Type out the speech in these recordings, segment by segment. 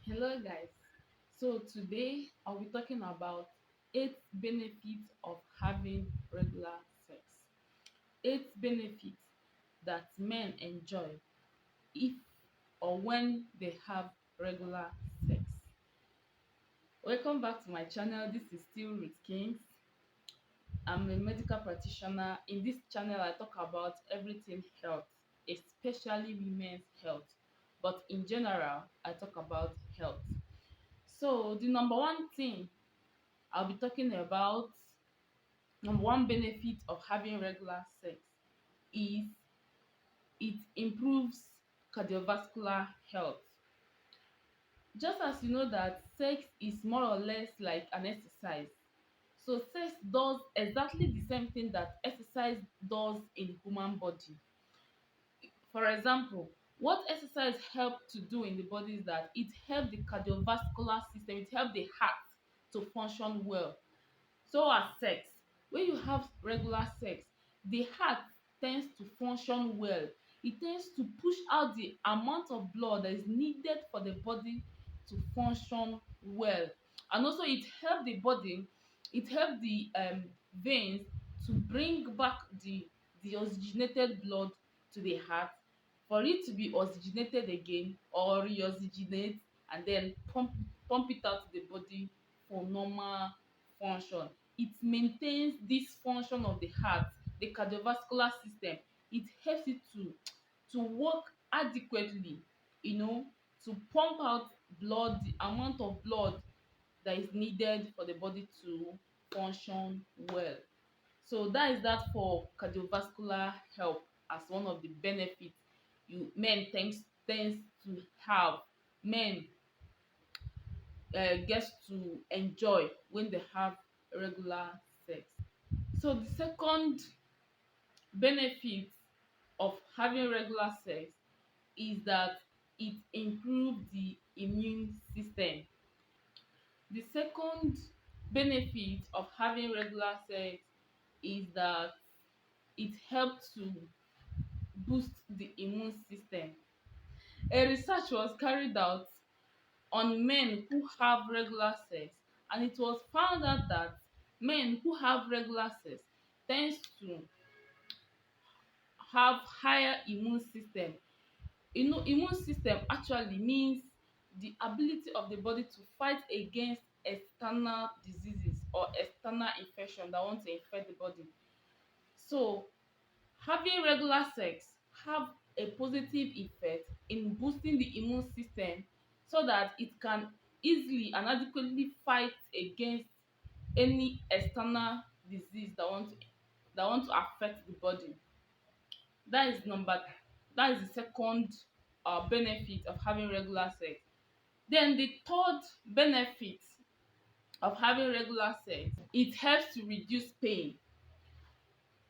Hello, guys. So, today I'll be talking about 8 benefits of having regular sex. 8 benefits that men enjoy if or when they have regular sex. Welcome back to my channel. This is still Ruth Kings. I'm a medical practitioner. In this channel, I talk about everything health, especially women's health. But in general, I talk about health. So, the number one thing I'll be talking about, number one benefit of having regular sex is it improves cardiovascular health. Just as you know that sex is more or less like an exercise, so sex does exactly the same thing that exercise does in human body. For example, what exercise help to do in the body is that it help the cardiovascular system, it help the heart to function well. So as sex, when you have regular sex, the heart tends to function well. It tends to push out the amount of blood that is needed for the body to function well. And also it help the veins to bring back the oxygenated blood to the heart for it to be oxygenated again or reoxygenate and then pump it out to the body for normal function. It maintains this function of the heart, the cardiovascular system. It helps it to work adequately, you know, to pump out blood, the amount of blood that is needed for the body to function well. So that is that for cardiovascular health as one of the benefits you men tends to have. Men gets to enjoy when they have regular sex. So the second benefit of having regular sex is that it improves the immune system. The second benefit of having regular sex is that it helps to boost the immune system. A research was carried out on men who have regular sex, and it was found out that men who have regular sex tends to have higher immune system. You know, immune system actually means the ability of the body to fight against external diseases or external infection that want to infect the body. So having regular sex have a positive effect in boosting the immune system so that it can easily and adequately fight against any external disease that want to affect the body. That is number that is the second benefit of having regular sex. Then the third benefit of having regular sex, it helps to reduce pain.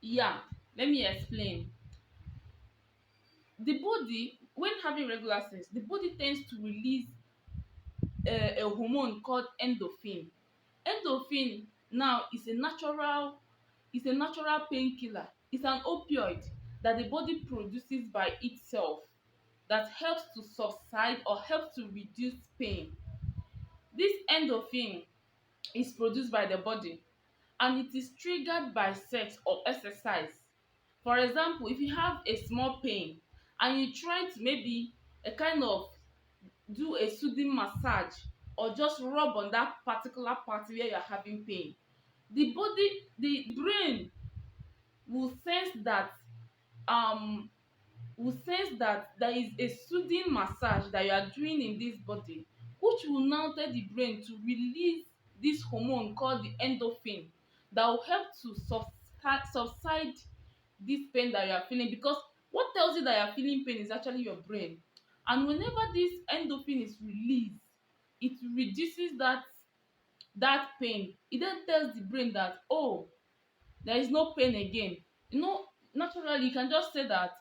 Yeah, let me explain. The body, when having regular sex, the body tends to release a hormone called endorphin. Endorphin now is a natural painkiller. It's an opioid that the body produces by itself that helps to subside or helps to reduce pain. This endorphin is produced by the body and it is triggered by sex or exercise. For example, if you have a small pain and you try to maybe a kind of do a soothing massage or just rub on that particular part where you're having pain, the brain will sense that um there is a soothing massage that you are doing in this body, which will now tell the brain to release this hormone called the endorphin that will help to subside this pain that you are feeling, because what tells you that you are feeling pain is actually your brain. And whenever this endorphin is released, it reduces that pain. It then tells the brain that, oh, there is no pain again. You know, naturally you can just say that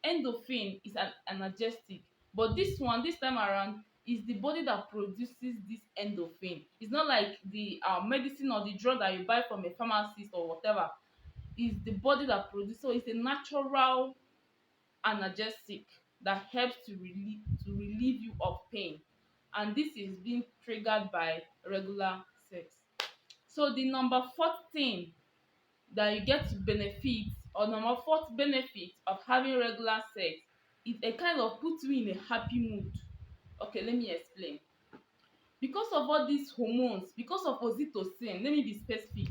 endorphin is an analgesic, but this time around is the body that produces this endorphin. It's not like the medicine or the drug that you buy from a pharmacist or whatever. Is the body that produces. So it's a natural analgesic that helps to relieve you of pain. and this is being triggered by regular sex. So the number fourth thing that you get to benefit, or number fourth benefit of having regular sex, is a kind of put you in a happy mood. Okay, let me explain. Because of all these hormones, because of oxytocin, let me be specific.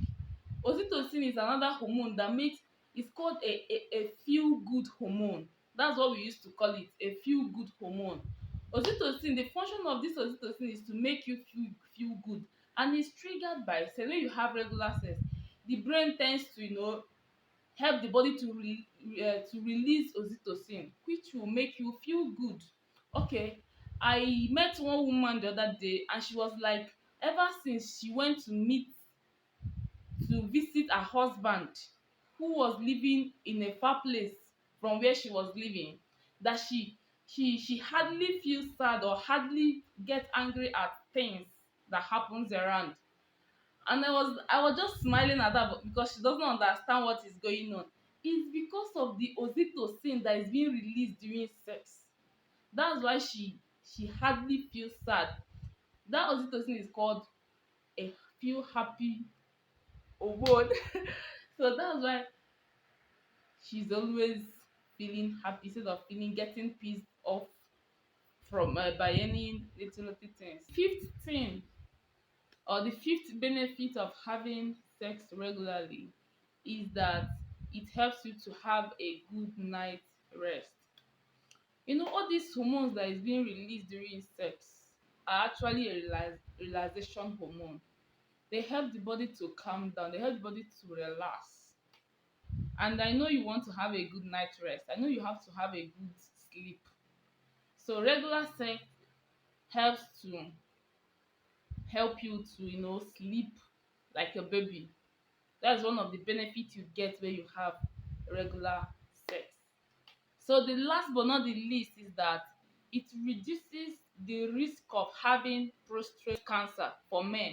Oxytocin is another hormone that makes, it's called a feel good hormone. That's what we used to call it, a feel good hormone. Oxytocin, the function of this oxytocin is to make you feel good, and it's triggered by sex. When you have regular sex, the brain tends to, help the body to to release oxytocin, which will make you feel good. Okay, I met one woman the other day, and she was like, ever since she went to visit her husband, who was living in a far place from where she was living, that she hardly feels sad or hardly get angry at things that happens around. And I was just smiling at her, because she doesn't understand what is going on. It's because of the oxytocin that is being released during sex. That's why she hardly feels sad. That oxytocin is called a feel happy hormone. So that's why she's always feeling happy, instead of feeling getting pissed off from by any little things. Fifth thing, or the fifth benefit of having sex regularly, is that it helps you to have a good night rest. All these hormones that is being released during sex are actually a relaxation hormone. They help the body to calm down, they help the body to relax. And I know you want to have a good night rest, I know you have to have a good sleep. So regular sex helps to help you to, sleep like a baby. That's one of the benefits you get when you have regular sex. So the last but not the least is that it reduces the risk of having prostate cancer for men.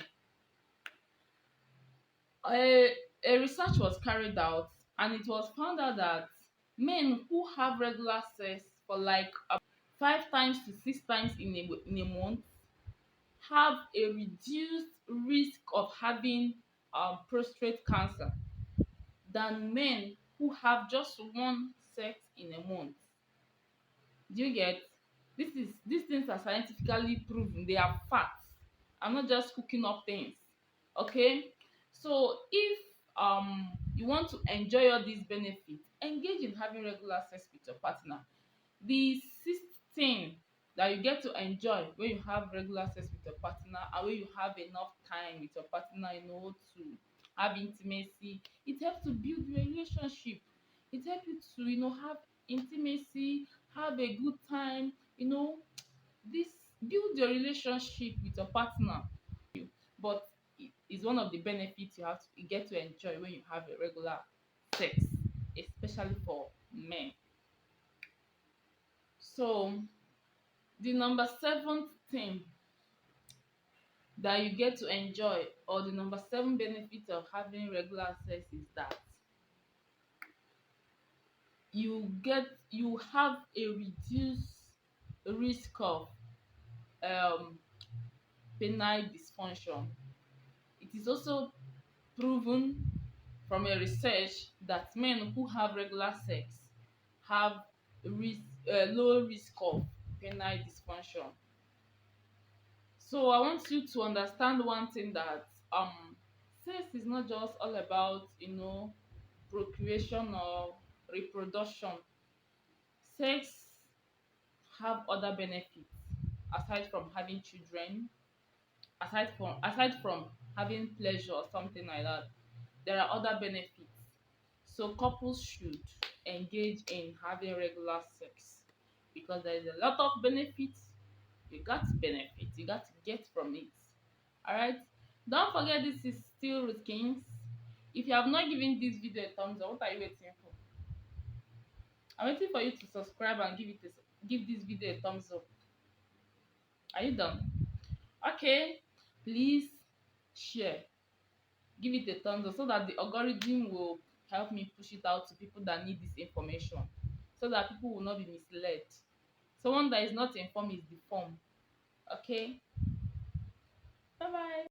A research was carried out, and it was found out that men who have regular sex for like 5 times to 6 times in a month have a reduced risk of having prostate cancer than men who have just one sex in a month. Do you get? These things are scientifically proven. They are facts. I'm not just cooking up things. Okay? So if you want to enjoy all these benefits, engage in having regular sex with your partner. The sixth thing that you get to enjoy when you have regular sex with your partner, and when you have enough time with your partner, to have intimacy, it helps to build your relationship. It helps you to, have intimacy, have a good time, this build your relationship with your partner. But it is one of the benefits you get to enjoy when you have a regular sex, especially for men. So the number seventh thing that you get to enjoy, or the number seven benefit of having regular sex, is that you have a reduced risk of um penile dysfunction. It is also proven from a research that men who have regular sex have low risk of penile dysfunction. So I want you to understand one thing, that sex is not just all about, procreation or reproduction. Sex have other benefits aside from having children, aside from having pleasure or something like that. There are other benefits. So couples should engage in having regular sex, because there is a lot of benefits. You got to get from it. All right, don't forget, this is still with Kings. If you have not given this video a thumbs up, what are you waiting for? I'm waiting for you to subscribe and give this video a thumbs up. Are you done? Okay, please share, give it a thumbs up, so that the algorithm will help me push it out to people that need this information, so that people will not be misled. Someone that is not informed is deformed. Okay, bye bye.